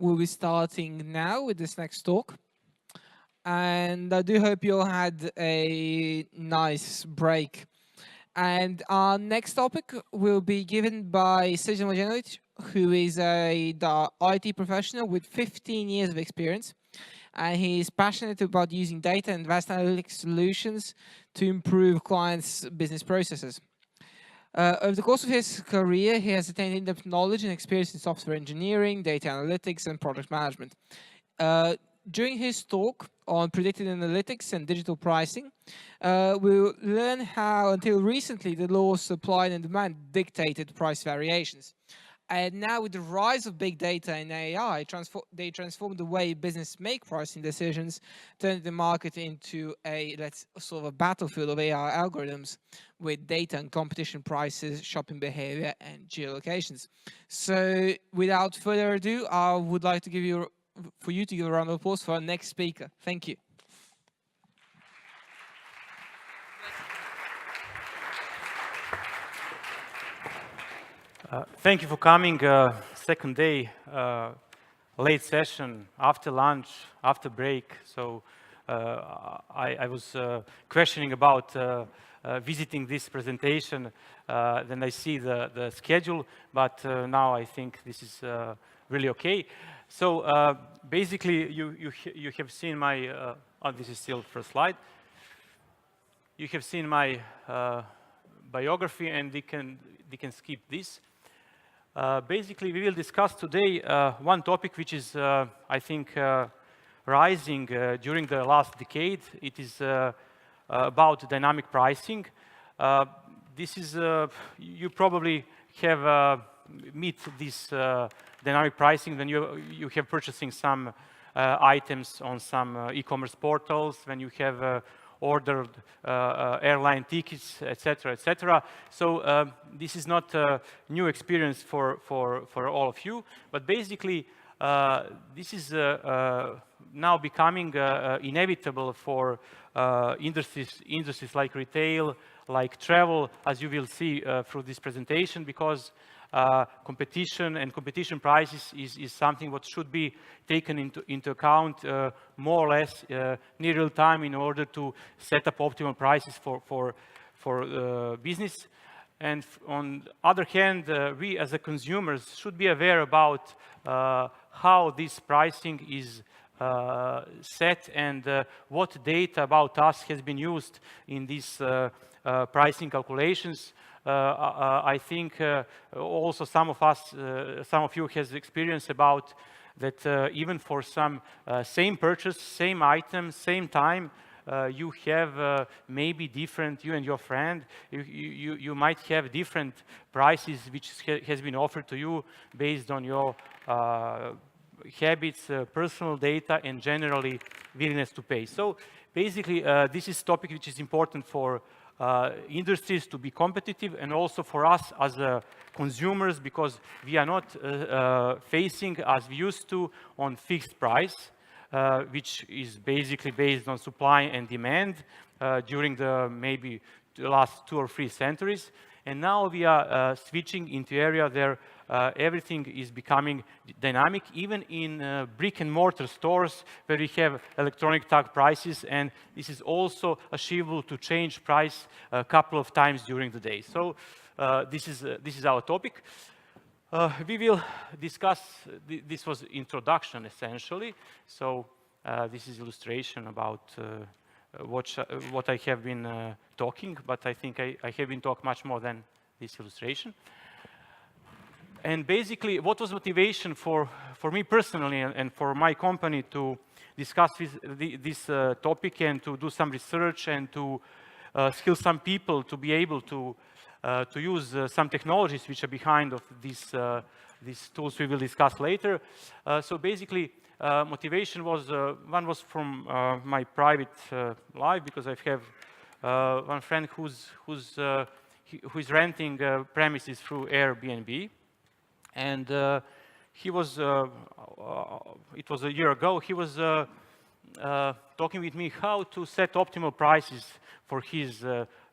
we'll be starting now with this next talk. And I do hope you all had a nice break. And our next topic will be given by Srdjan Mladjenovic, who is a IT professional with 15 years of experience. And he's passionate about using data and advanced analytics solutions to improve clients' business processes. Over the course of his career, he has attained in-depth knowledge and experience in software engineering, data analytics, and product management. During his talk on predictive analytics and digital pricing, we'll learn how, until recently, the law of supply and demand dictated price variations. And now, with the rise of big data and AI, they transform the way business make pricing decisions, turning the market into a battlefield of AI algorithms with data and competition prices, shopping behavior, and geolocations. So, without further ado, I would like to give you a round of applause for our next speaker. Thank you. Thank you for coming. Second day, late session, after lunch, after break. So I was questioning about visiting this presentation. Then I see the schedule, but now I think this is really okay. So basically, you have seen my. This is still first slide. You have seen my biography, and they can skip this. Basically, we will discuss today one topic which is, I think, rising during the last decade. It is about dynamic pricing. This is, you probably have meet this dynamic pricing when you have purchasing some items on some e-commerce portals, when you have ordered airline tickets, etc., etc. So this is not a new experience for all of you, but basically this is now becoming inevitable for industries like retail, like travel, as you will see through this presentation, because competition and competition prices is something what should be taken into account more or less near real time in order to set up optimal prices for business. And on the other hand, we as a consumers should be aware about how this pricing is set and what data about us has been used in these pricing calculations. I think also some of you has experience about that even for some same purchase, same item, same time, you have maybe different, you and your friend, you might have different prices which has been offered to you based on your habits, personal data, and generally willingness to pay. So basically, this is a topic which is important for industries to be competitive, and also for us as consumers, because we are not facing as we used to on fixed price, which is basically based on supply and demand during maybe the last 2 or 3 centuries. And now we are switching into area where everything is becoming dynamic, even in brick and mortar stores where we have electronic tag prices, and this is also achievable to change price a couple of times during the day. So this is our topic. We will discuss, this was introduction essentially, so this is illustration about what I have been talking, but I think I have been talking much more than this illustration. And basically, what was motivation for me personally and for my company to discuss this topic and to do some research and to skill some people to be able to use some technologies which are behind of these tools we will discuss later. So basically, motivation was, one was from my private life, because I have one friend who's renting premises through Airbnb. And he was, it was a year ago, he was talking with me how to set optimal prices for his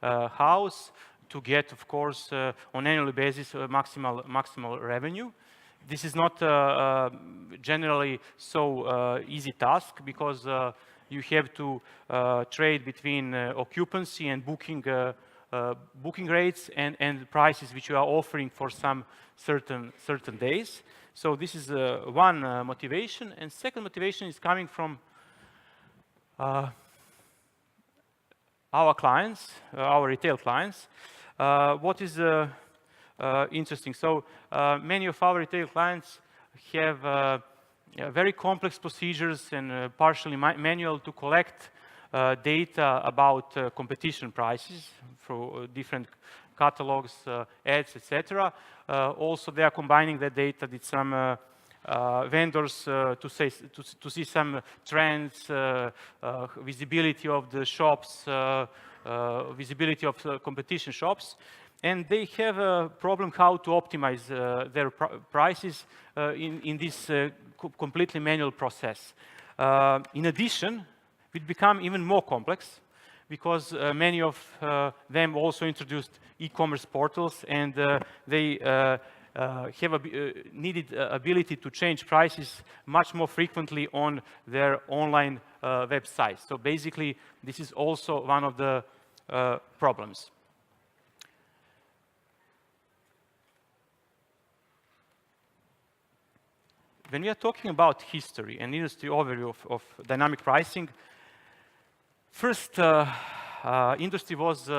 house to get, of course, on annual basis, maximal revenue. this is not generally so easy task, because you have to trade between occupancy and booking rates and prices which you are offering for some certain days. So this is one motivation, and second motivation is coming from our clients, our retail clients. What is interesting? So many of our retail clients have very complex procedures and partially manual to collect data about competition prices for different catalogs, ads, etc. Also, they are combining that data with some vendors to see some trends, visibility of the shops, visibility of competition shops. And they have a problem how to optimize their prices in this completely manual process. In addition, it become even more complex, because many of them also introduced e-commerce portals, and they have a needed ability to change prices much more frequently on their online websites. So basically, this is also one of the problems. When we are talking about history and industry overview of dynamic pricing, first industry was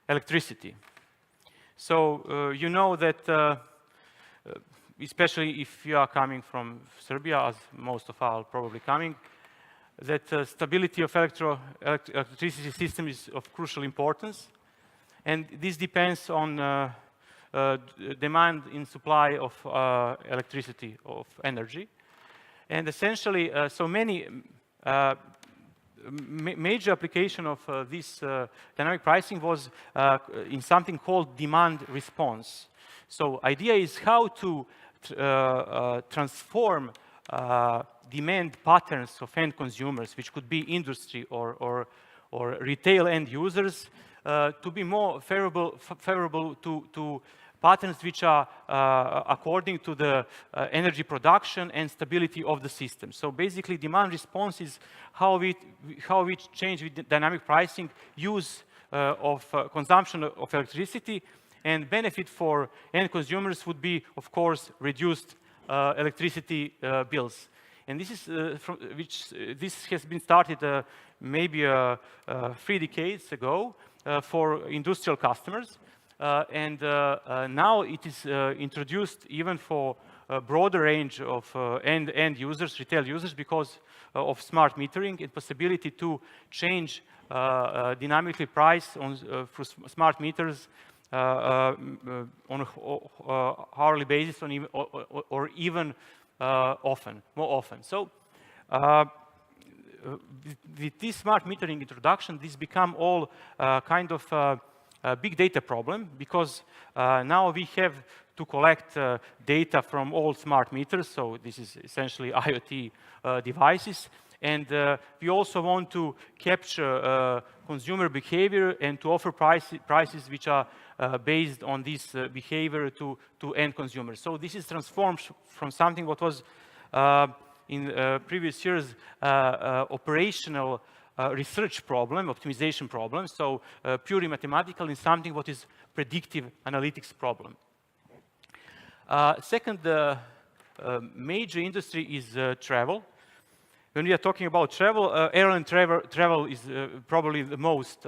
electricity. So you know that, especially if you are coming from Serbia, as most of are probably coming, that stability of electricity system is of crucial importance. And this depends on demand in supply of electricity, of energy. And essentially, so many major application of this dynamic pricing was in something called demand response. So idea is how to transform demand patterns of end consumers, which could be industry or retail end users, to be more favorable to patterns which are according to the energy production and stability of the system. So basically, demand response is how we change with dynamic pricing use of consumption of electricity, and benefit for end consumers would be, of course, reduced electricity bills. And this is this has been started maybe 3 decades ago for industrial customers. And now it is introduced even for a broader range of end users, retail users, because of smart metering and possibility to change dynamically price on through smart meters on a hourly basis, or even more often. So with this smart metering introduction, this become all kind of a big data problem, because now we have to collect data from all smart meters. So this is essentially IoT devices. And we also want to capture consumer behavior and to offer prices which are based on this behavior to end consumers. So this is transformed from something what was in previous years operational research problem, optimization problem, so purely mathematical, in something what is predictive analytics problem. Second major industry is travel. When we are talking about travel, airline travel is probably the most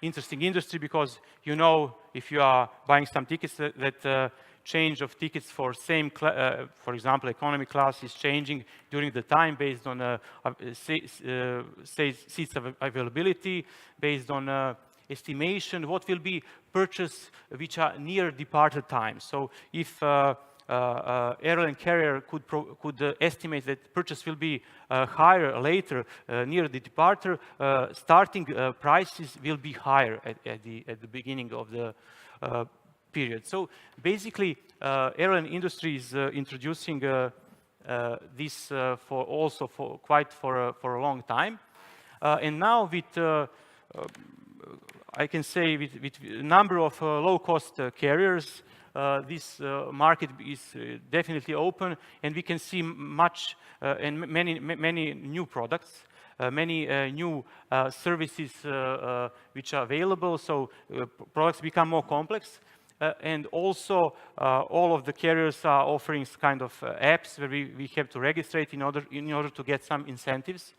interesting industry, because you know, if you are buying some tickets, that change of tickets for same, for example, economy class is changing during the time based on seats availability, based on estimation, what will be purchased which are near departure time. So if airline carrier could estimate that purchase will be higher later near the departure, starting prices will be higher at the beginning of the period. So basically, airline industry is introducing this for a long time, and now with I can say with a number of low-cost carriers this market is definitely open, and we can see much and many new products, many new services which are available. So products become more complex. And also, all of the carriers are offering kind of apps where we have to register it in order to get some incentives.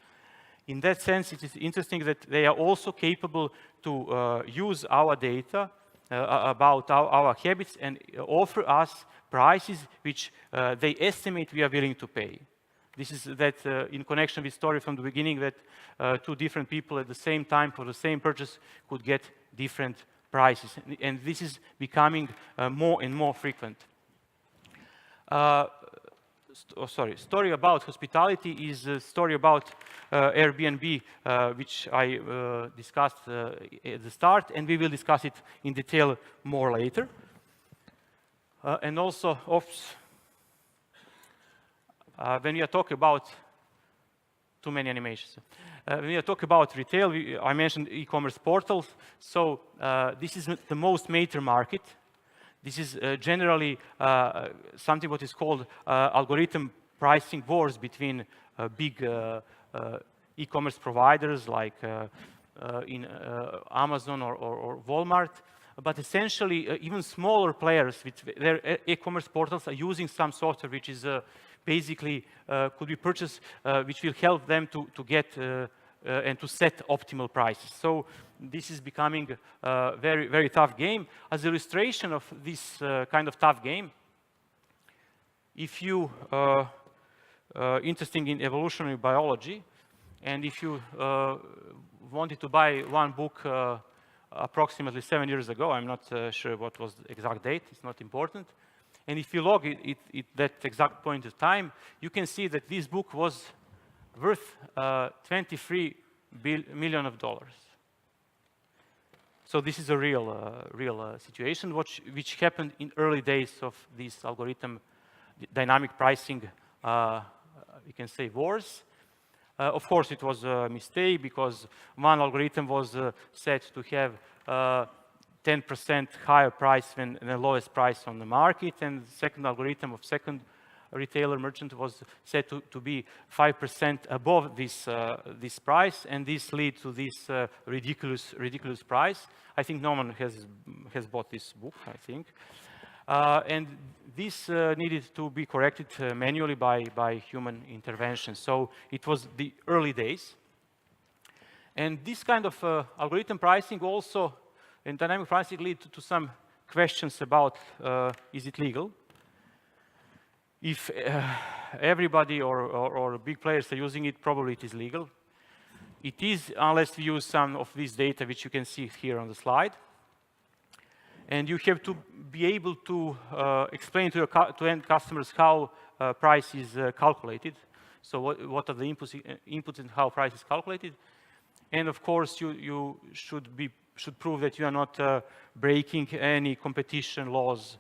In that sense, it is interesting that they are also capable to use our data about our habits and offer us prices which they estimate we are willing to pay. This is that in connection with story from the beginning, that two different people at the same time for the same purchase could get different prices, and this is becoming more and more frequent. Story about hospitality is a story about Airbnb, which I discussed at the start, and we will discuss it in detail more later. And also, when we are talking about too many animations. When we talk about retail, I mentioned e-commerce portals. So this is the most major market. This is generally something what is called algorithm pricing wars between big e-commerce providers like in Amazon or Walmart. But essentially, even smaller players with their e-commerce portals are using some software which is basically could be purchased, which will help them to get and to set optimal prices. So this is becoming a very, very tough game. As an illustration of this kind of tough game, if you interested in evolutionary biology, and if you wanted to buy one book approximately 7 years ago, I'm not sure what was the exact date, it's not important, and if you log it that exact point of time, you can see that this book was worth $23 million. So this is a real situation, which happened in early days of this algorithm dynamic pricing, we can say, wars. Of course, it was a mistake because one algorithm was set to have 10% higher price than the lowest price on the market, and the second algorithm of second retailer merchant was set to be 5% above this price, and this lead to this ridiculous price. I think no one has bought this book, I think. And this needed to be corrected manually by human intervention. So it was the early days. And this kind of algorithm pricing also, and dynamic pricing lead to some questions about is it legal? If everybody or big players are using it, probably it is legal. It is, unless we use some of this data, which you can see here on the slide. And you have to be able to explain to end customers how price is calculated. So what are the inputs and how price is calculated. And of course, you should prove that you are not breaking any competition laws.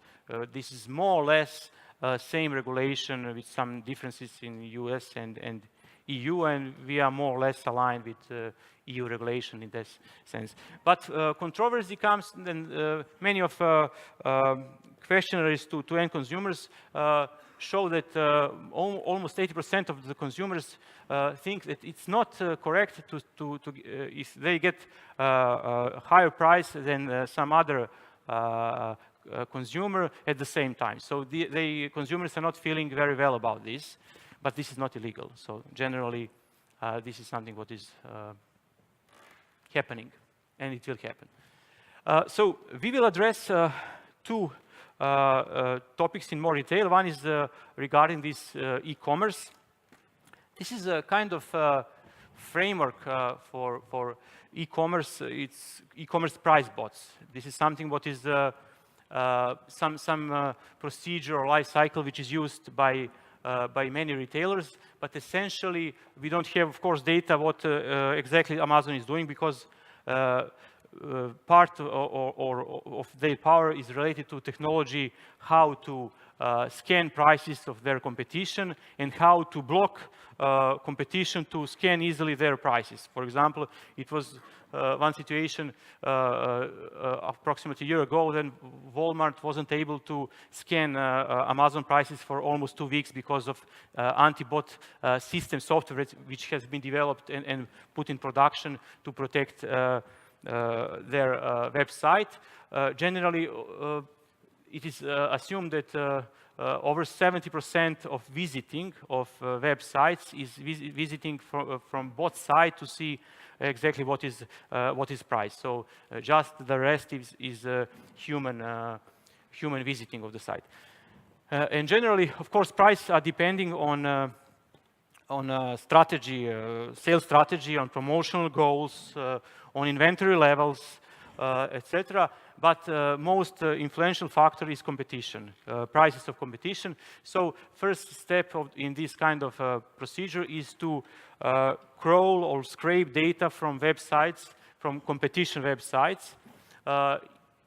This is more or less same regulation with some differences in US and EU, and we are more or less aligned with EU regulation in this sense. But controversy comes, and many of questionnaires to end consumers show that almost 80% of the consumers think that it's not correct if they get a higher price than some other consumer at the same time. So the consumers are not feeling very well about this, but this is not illegal. So generally, this is something what is happening, and it will happen. So we will address two topics in more detail. One is regarding this e-commerce. This is a kind of framework for e-commerce. It's e-commerce price bots. This is something what is some procedure or life cycle which is used by many retailers, but essentially we don't have, of course, data what exactly Amazon is doing, because part of their power is related to technology, how to scan prices of their competition and how to block competition to scan easily their prices. For example, it was one situation approximately a year ago, then Walmart wasn't able to scan Amazon prices for almost 2 weeks because of anti-bot system software which has been developed and put in production to protect their website. Generally, it is assumed that over 70% of visiting of websites is visiting from bot side to see exactly what is price. So just the rest is human visiting of the site. And generally, of course, prices are depending on strategy, sales strategy, on promotional goals, on inventory levels, etc. But most influential factor is competition, prices of competition. So first step in this kind of procedure is to crawl or scrape data from websites, from competition websites,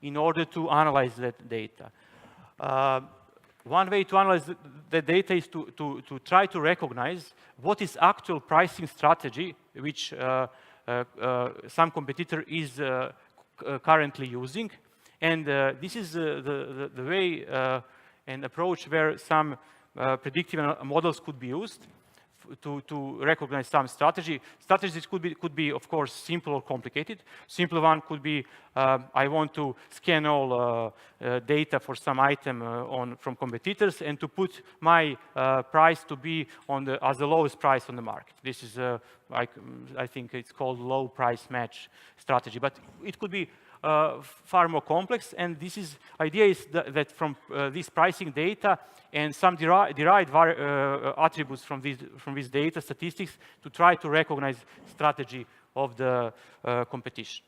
in order to analyze that data. One way to analyze the data is to try to recognize what is actual pricing strategy which some competitor is currently using. And this is the way and approach where some predictive models could be used to recognize some strategy. Strategies could be, of course, simple or complicated. Simple one could be, I want to scan all data for some item from competitors and to put my price to be as the lowest price on the market. This is, I think it's called low price match strategy, but it could be far more complex, and idea is that from this pricing data and some derived attributes from this data statistics to try to recognize strategy of the competition.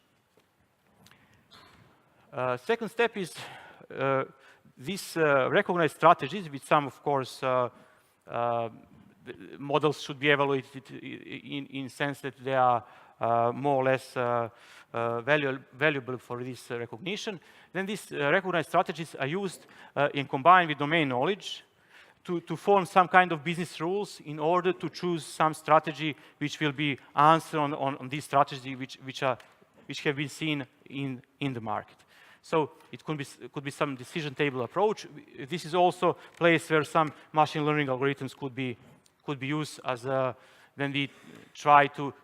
Second step is these recognized strategies, with some, of course, models should be evaluated in sense that they are more or less valuable for this recognition. Then these recognized strategies are used and combined with domain knowledge to form some kind of business rules in order to choose some strategy which will be answer on this strategy which have been seen in the market. So it could be some decision table approach. This is also a place where some machine learning algorithms could be used as when we try to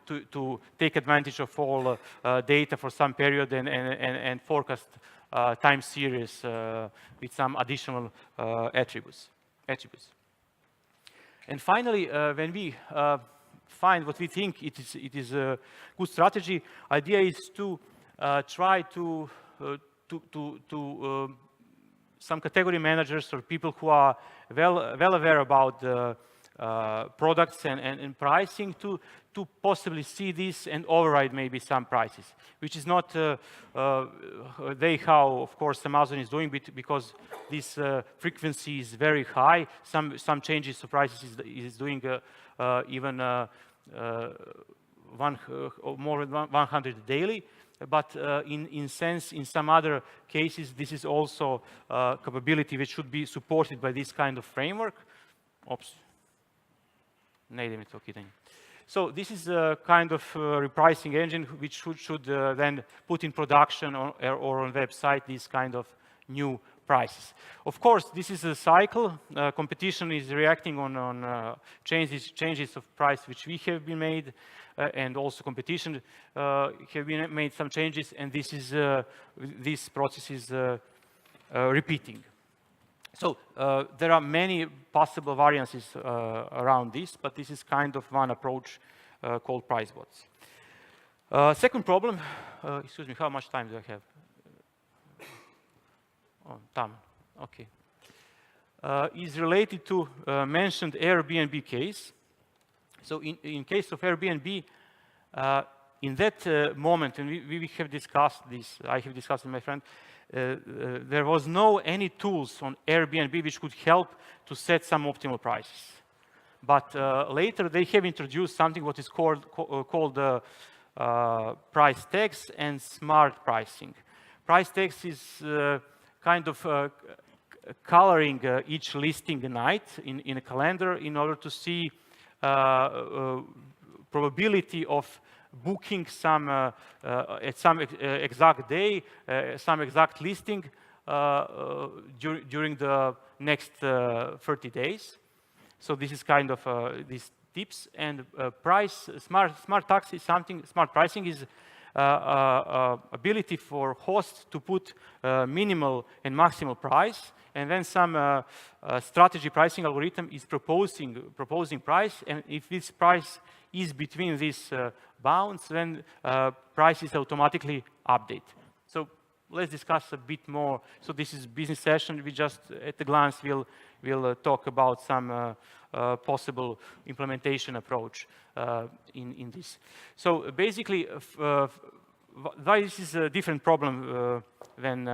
take advantage of all data for some period and forecast time series with some additional attributes. And finally, when we find what we think it is a good strategy, idea is to try to some category managers or people who are well aware about the products and pricing to possibly see this and override maybe some prices, which is not how, of course, Amazon is doing, because this frequency is very high. Some changes to prices is doing even more than 100 daily. But in some other cases, this is also a capability which should be supported by this kind of framework. Oops. So this is a kind of repricing engine which should then put in production or on website these kind of new prices. Of course, this is a cycle. Competition is reacting on changes of price which we have been made, and also competition have been made some changes, and this process is repeating. So there are many possible variances around this, but this is kind of one approach called price bots. Second problem, excuse me, how much time do I have? Oh, time, okay. Is related to mentioned Airbnb case. So in case of Airbnb, in that moment, and we have discussed this, I have discussed with my friend, there was any tools on Airbnb which could help to set some optimal prices. But later they have introduced something what is called price tags and smart pricing. Price tags is kind of coloring each listing night in a calendar in order to see probability of booking some at some exact day, some exact listing during the next 30 days. So this is kind of these tips. And smart tax is something. Smart pricing is ability for hosts to put minimal and maximal price, and then some strategy pricing algorithm is proposing price, and if this price is between these bounds, then price is automatically update. So let's discuss a bit more. So this is business session. We just at a glance we'll talk about some possible implementation approach in this. So basically, why this is a different problem than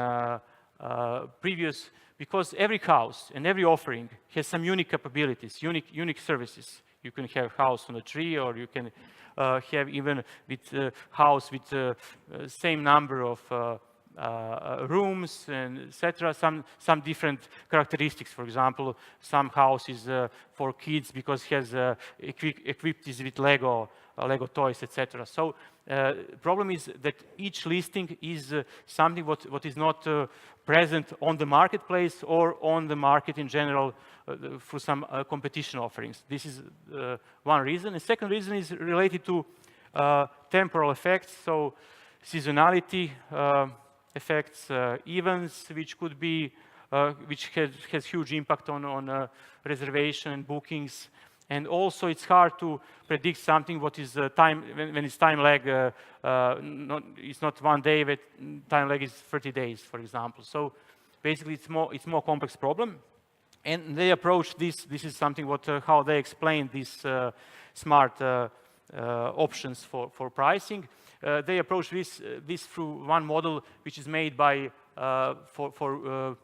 previous, because every house and every offering has some unique capabilities, unique services. You can have house on a tree, or you can have even with house with same number of rooms and etc. Some different characteristics. For example, some house is for kids because it has equipped with Lego toys, etc. So problem is that each listing is something what is not present on the marketplace or on the market in general for some competition offerings. This is one reason. The second reason is related to temporal effects, so seasonality effects, events which could be which has huge impact on reservation and bookings. And also it's hard to predict something what is time when it's time lag. It's not 1 day, but time lag is 30 days, for example. So basically it's more complex problem. And they approach this is something what how they explain these smart options for pricing. They approach this through one model which is made by for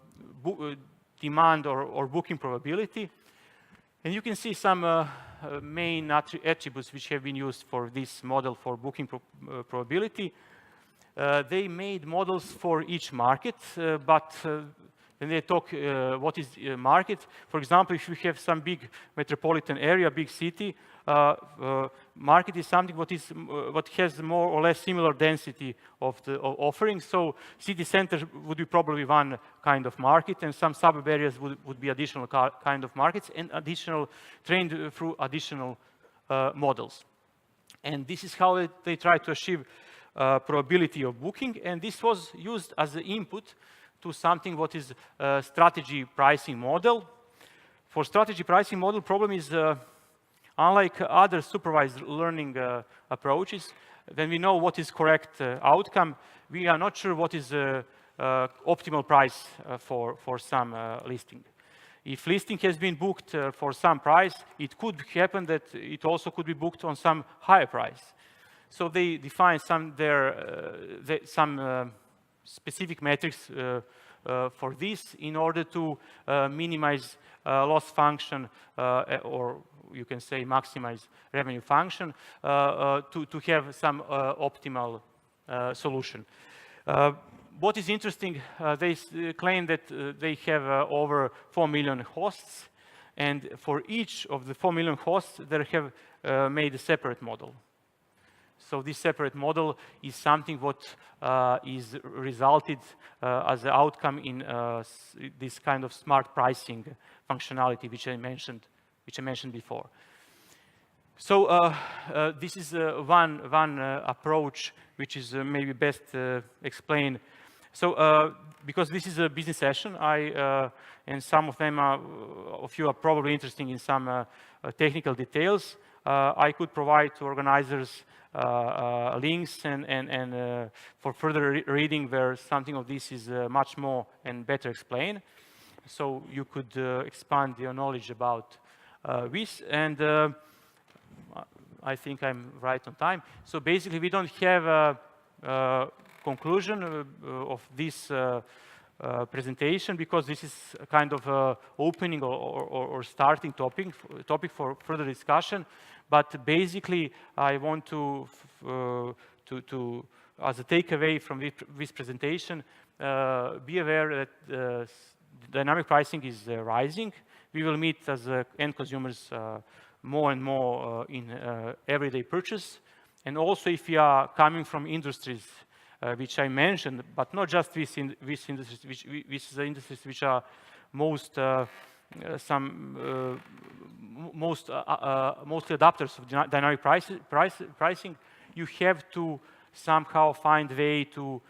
demand or booking probability. And you can see some main attributes which have been used for this model for booking probability. They made models for each market, but when they talk what is market, for example, if you have some big metropolitan area, big city, market is something what has more or less similar density of the offerings. So city center would be probably one kind of market, and some suburb areas would be additional kind of markets, and additional trained through additional models. And this is how they try to achieve probability of booking, and this was used as an input to something what is a strategy pricing model. For strategy pricing model, problem is unlike other supervised learning approaches, when we know what is correct outcome, we are not sure what is optimal price for some listing. If listing has been booked for some price, it could happen that it also could be booked on some higher price. So they define some specific metrics for this in order to minimize loss function or you can say maximize revenue function to have some optimal solution. What is interesting, they claim that they have over 4 million hosts, and for each of the 4 million hosts, they have made a separate model. So this separate model is something what is resulted as an outcome in this kind of smart pricing functionality, which I mentioned before. So this is one approach which is maybe best explained. So because this is a business session, and some of you are probably interested in some technical details. I could provide to organizers links and for further reading where something of this is much more and better explained. So you could expand your knowledge about this. And I think I'm right on time. So basically, we don't have a conclusion of this presentation because this is a kind of opening or starting topic for further discussion. But basically, I want to as a takeaway from this presentation, be aware that dynamic pricing is rising. We will meet as end consumers more and more in everyday purchase. And also if we are coming from industries which I mentioned, but not just these industries, which the industries which are mostly adopters of dynamic pricing, you have to somehow find a way to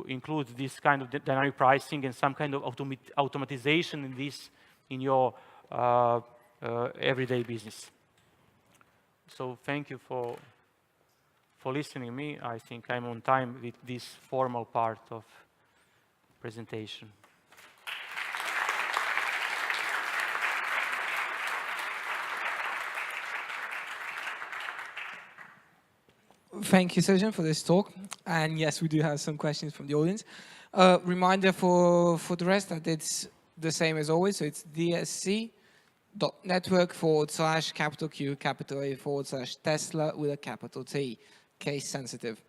include this kind of dynamic pricing and some kind of automatization in this in your everyday business. So thank you for listening to me. I think I'm on time with this formal part of presentation. Thank you, Srdjan, for this talk. And yes, we do have some questions from the audience. Reminder for the rest that it's the same as always. So it's dsc.network/Q/A/Tesla with a capital T, case sensitive.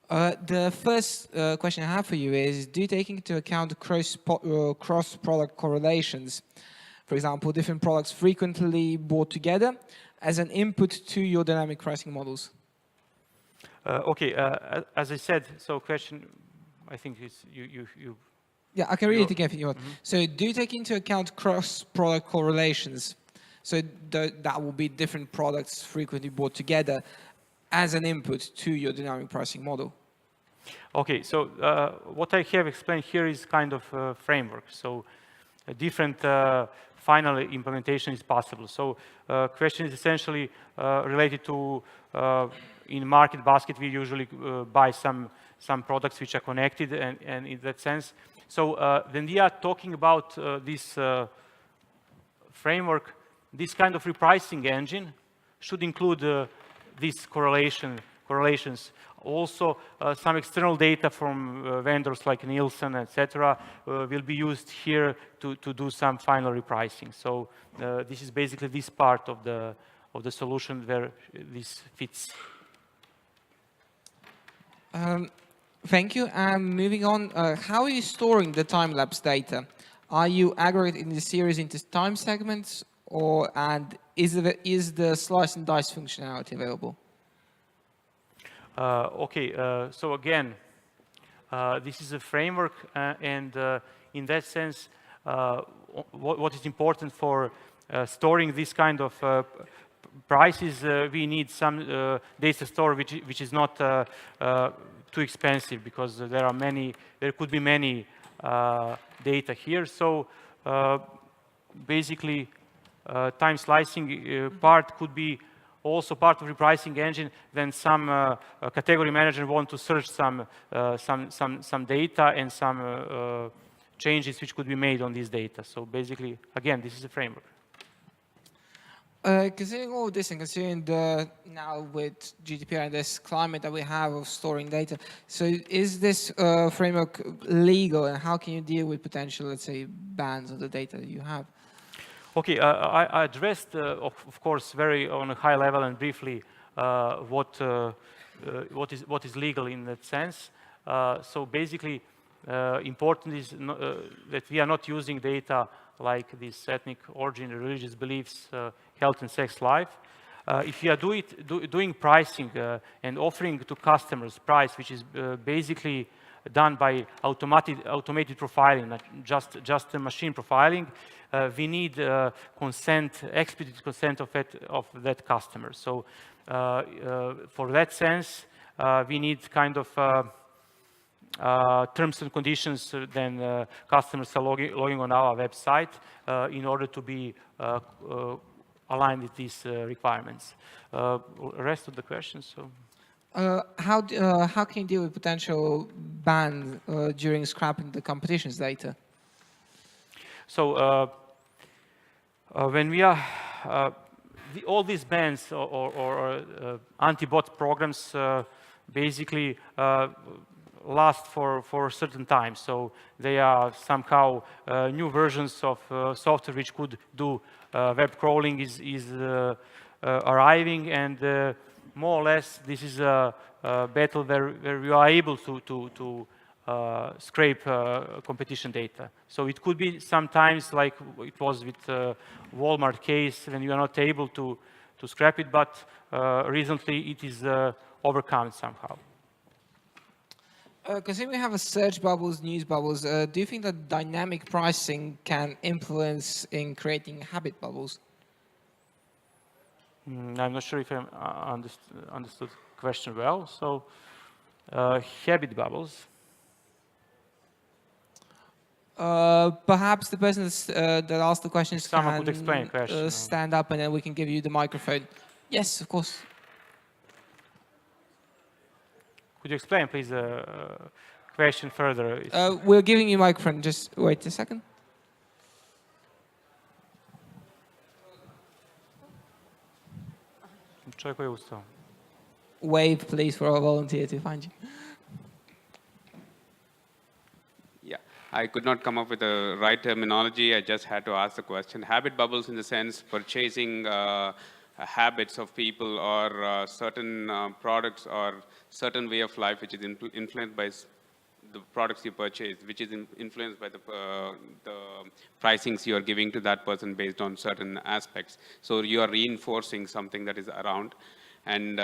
The first question I have for you is, do you take into account cross-product correlations? For example, different products frequently bought together as an input to your dynamic pricing models? Okay, as I said, so question, I think is you. Yeah, I can read it again if you want. So do you take into account cross-product correlations? So that will be different products frequently bought together as an input to your dynamic pricing model? Okay, so what I have explained here is kind of a framework. So a different final implementation is possible. So question is essentially related to in market basket, we usually buy some products which are connected, and in that sense. So when we are talking about this framework, this kind of repricing engine should include these correlations. Also, some external data from vendors like Nielsen, etc., will be used here to do some final repricing. So this is basically this part of the solution where this fits. Thank you. And moving on, how are you storing the time-lapse data? Are you aggregating the series into time segments, and is the slice and dice functionality available? Okay, so again, this is a framework, and in that sense, what is important for storing this kind of prices, we need some data store which is not too expensive, because there could be many data here. So basically, time slicing part could be also part of repricing engine. Then some category manager want to search some data and some changes which could be made on this data. So basically, again, this is a framework. Considering all this and considering now with GDPR and this climate that we have of storing data, so is this framework legal, and how can you deal with potential, let's say, bans of the data that you have? Okay, I addressed, of course, very on a high level and briefly what is legal in that sense. So basically, important is that we are not using data like this ethnic origin, religious beliefs, health and sex life. If you are doing pricing and offering to customers price, which is basically done by automated profiling, not just machine profiling, we need explicit consent of that customer. So for that sense, we need kind of terms and conditions. Then customers are logging on our website in order to be aligned with these requirements. Rest of the questions. So. How can you deal with potential ban during scrapping the competition's data? So when we are all these bans or anti-bot programs basically last for a certain time. So they are somehow new versions of software which could do web crawling is arriving, and more or less this is a battle where we are able to scrape competition data. So it could be sometimes like it was with Walmart case when you are not able to scrap it, but recently it is overcome somehow. Considering we have a search bubbles, news bubbles, do you think that dynamic pricing can influence in creating habit bubbles? I'm not sure if I understood the question well. So habit bubbles. Perhaps the person that asked the questions Someone could explain the question. Stand up and then we can give you the microphone. Yes, of course. Could you explain, please, the question further? We're giving you a microphone. Just wait a second. Wave, please, for our volunteer to find you. Yeah, I could not come up with the right terminology. I just had to ask the question. Habit bubbles in the sense purchasing habits of people or certain products or certain way of life which is influenced by the products you purchase, which is influenced by the pricings you are giving to that person based on certain aspects. So you are reinforcing something that is around. And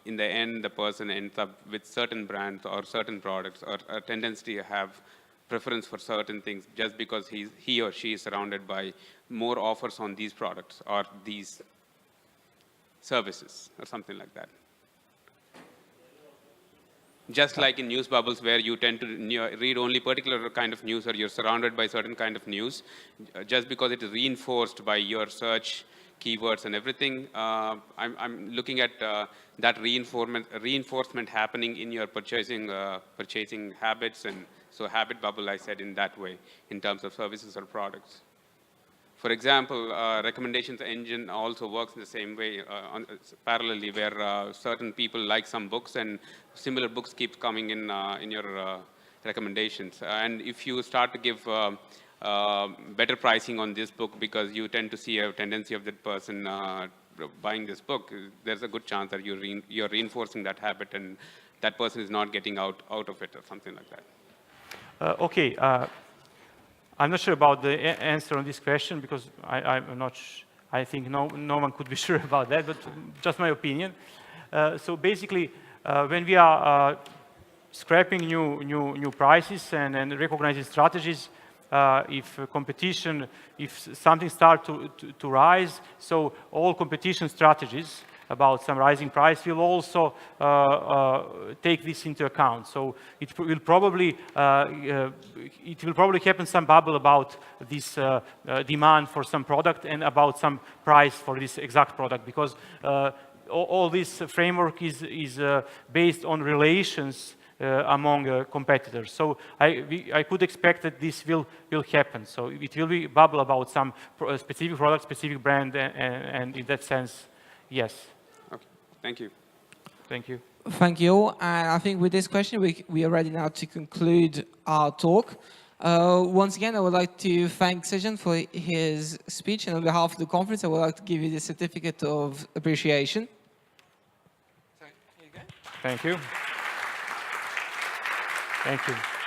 in the end, the person ends up with certain brands or certain products or a tendency to have preference for certain things just because he or she is surrounded by more offers on these products or these services or something like that. Just like in news bubbles where you tend to read only particular kind of news or you're surrounded by certain kind of news, just because it is reinforced by your search keywords and everything, I'm looking at that reinforcement happening in your purchasing habits, and so habit bubble I said in that way in terms of services or products. For example, recommendations engine also works in the same way parallelly, where certain people like some books and similar books keep coming in your recommendations. And if you start to give better pricing on this book because you tend to see a tendency of that person buying this book, there's a good chance that you're reinforcing that habit and that person is not getting out of it or something like that. Okay. I'm not sure about the answer on this question because I'm not. I think no one could be sure about that, but just my opinion. So basically, when we are scrapping new prices and recognizing strategies, if something starts to rise, so all competition strategies about some rising price will also take this into account. So it will probably happen some bubble about this demand for some product and about some price for this exact product, because all this framework is based on relations among competitors. So I could expect that this will happen. So it will be bubble about some specific product, specific brand, and in that sense, yes. Okay, thank you. Thank you. Thank you. And I think with this question, we are ready now to conclude our talk. Once again, I would like to thank Srdjan for his speech, and on behalf of the conference, I would like to give you the certificate of appreciation. So, here you go. Thank you. Thank you.